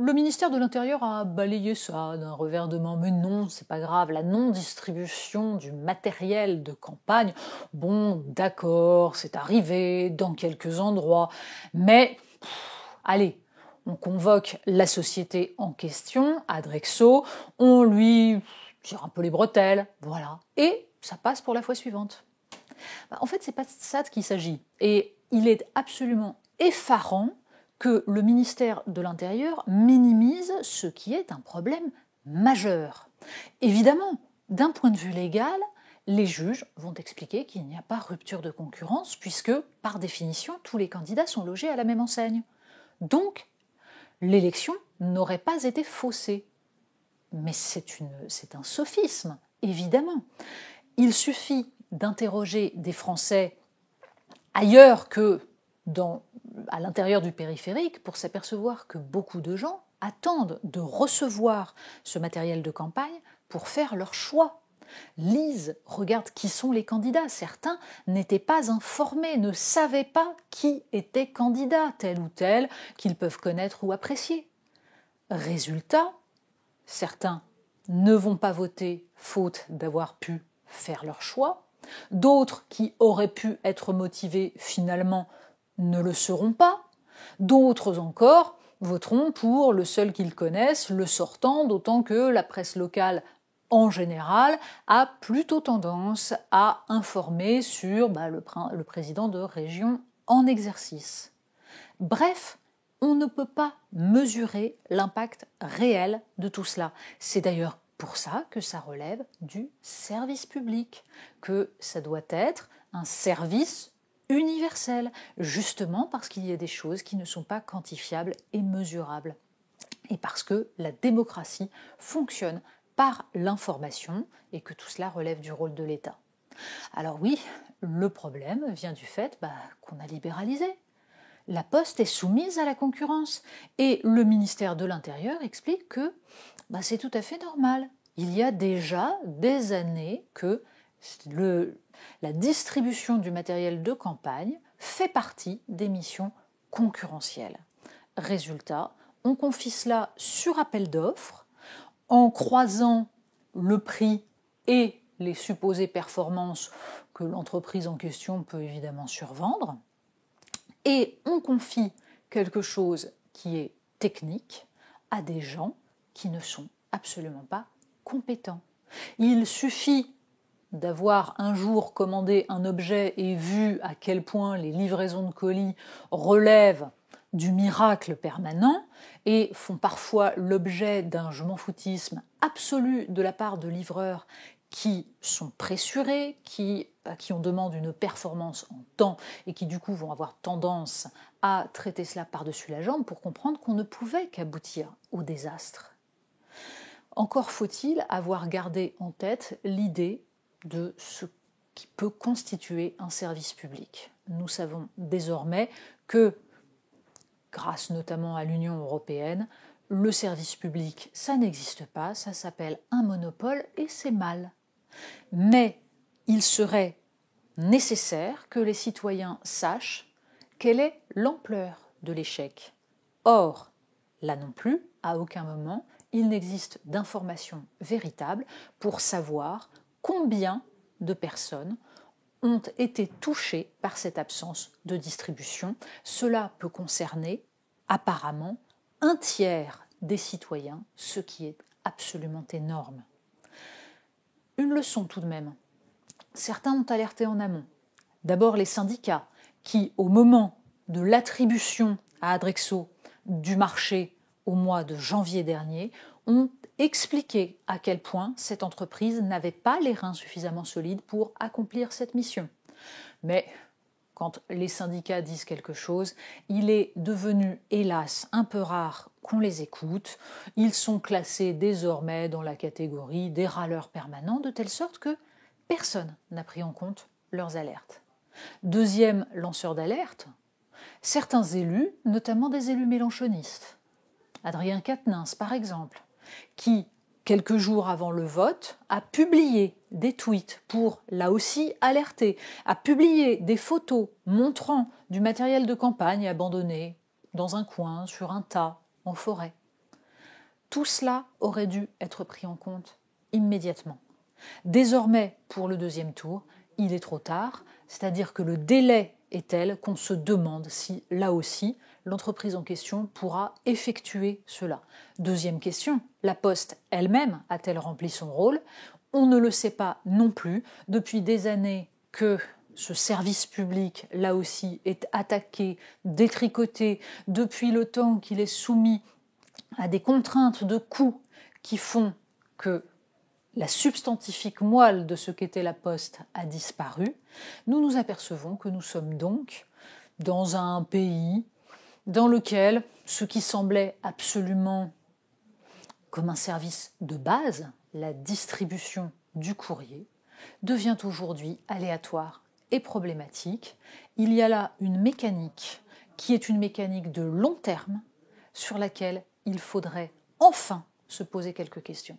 Le ministère de l'Intérieur a balayé ça d'un revers de main, mais non, c'est pas grave, la non-distribution du matériel de campagne, bon, d'accord, c'est arrivé dans quelques endroits, mais allez, on convoque la société en question, Adrexo, on lui tire un peu les bretelles, voilà, et ça passe pour la fois suivante. En fait, c'est pas de ça qu'il s'agit, et il est absolument effarant que le ministère de l'Intérieur minimise ce qui est un problème majeur. Évidemment, d'un point de vue légal, les juges vont expliquer qu'il n'y a pas rupture de concurrence puisque, par définition, tous les candidats sont logés à la même enseigne. Donc, l'élection n'aurait pas été faussée. Mais c'est un sophisme, évidemment. Il suffit d'interroger des Français ailleurs que à l'intérieur du périphérique pour s'apercevoir que beaucoup de gens attendent de recevoir ce matériel de campagne pour faire leur choix. Lisent, regardent qui sont les candidats. Certains n'étaient pas informés, ne savaient pas qui était candidat, tel ou tel, qu'ils peuvent connaître ou apprécier. Résultat, certains ne vont pas voter faute d'avoir pu faire leur choix. D'autres qui auraient pu être motivés finalement ne le seront pas. D'autres encore voteront pour le seul qu'ils connaissent, le sortant, d'autant que la presse locale en général a plutôt tendance à informer sur le président de région en exercice. Bref, on ne peut pas mesurer l'impact réel de tout cela. C'est d'ailleurs pour ça que ça relève du service public, que ça doit être un service universel, justement parce qu'il y a des choses qui ne sont pas quantifiables et mesurables. Et parce que la démocratie fonctionne par l'information et que tout cela relève du rôle de l'État. Alors oui, le problème vient du fait qu'on a libéralisé. La Poste est soumise à la concurrence et le ministère de l'Intérieur explique que c'est tout à fait normal. Il y a déjà des années que la distribution du matériel de campagne fait partie des missions concurrentielles. Résultat, on confie cela sur appel d'offres en croisant le prix et les supposées performances que l'entreprise en question peut évidemment survendre. Et on confie quelque chose qui est technique à des gens qui ne sont absolument pas compétents. Il suffit d'avoir un jour commandé un objet et vu à quel point les livraisons de colis relèvent du miracle permanent et font parfois l'objet d'un je m'en foutisme absolu de la part de livreurs qui sont pressurés, à qui on demande une performance en temps et qui du coup vont avoir tendance à traiter cela par-dessus la jambe pour comprendre qu'on ne pouvait qu'aboutir au désastre. Encore faut-il avoir gardé en tête l'idée de ce qui peut constituer un service public. Nous savons désormais que, grâce notamment à l'Union européenne, le service public, ça n'existe pas, ça s'appelle un monopole et c'est mal. Mais il serait nécessaire que les citoyens sachent quelle est l'ampleur de l'échec. Or, là non plus, à aucun moment, il n'existe d'informations véritables pour savoir combien de personnes ont été touchées par cette absence de distribution. Cela peut concerner apparemment un tiers des citoyens, ce qui est absolument énorme. Une leçon tout de même. Certains ont alerté en amont. D'abord les syndicats qui, au moment de l'attribution à Adrexo du marché au mois de janvier dernier, ont expliqué à quel point cette entreprise n'avait pas les reins suffisamment solides pour accomplir cette mission. Mais quand les syndicats disent quelque chose, il est devenu, hélas, un peu rare qu'on les écoute. Ils sont classés désormais dans la catégorie des râleurs permanents, de telle sorte que personne n'a pris en compte leurs alertes. Deuxième lanceur d'alerte, certains élus, notamment des élus mélenchonistes, Adrien Quatennens par exemple, qui, quelques jours avant le vote, a publié des tweets pour, là aussi, alerter, a publié des photos montrant du matériel de campagne abandonné dans un coin, sur un tas, en forêt. Tout cela aurait dû être pris en compte immédiatement. Désormais, pour le deuxième tour, il est trop tard, c'est-à-dire que le délai est tel qu'on se demande si, là aussi, l'entreprise en question pourra effectuer cela. Deuxième question, la Poste elle-même a-t-elle rempli son rôle? On ne le sait pas non plus. Depuis des années que ce service public, là aussi, est attaqué, détricoté, depuis le temps qu'il est soumis à des contraintes de coûts qui font que la substantifique moelle de ce qu'était la Poste a disparu, nous nous apercevons que nous sommes donc dans un pays dans lequel ce qui semblait absolument comme un service de base, la distribution du courrier, devient aujourd'hui aléatoire et problématique. Il y a là une mécanique qui est une mécanique de long terme sur laquelle il faudrait enfin se poser quelques questions.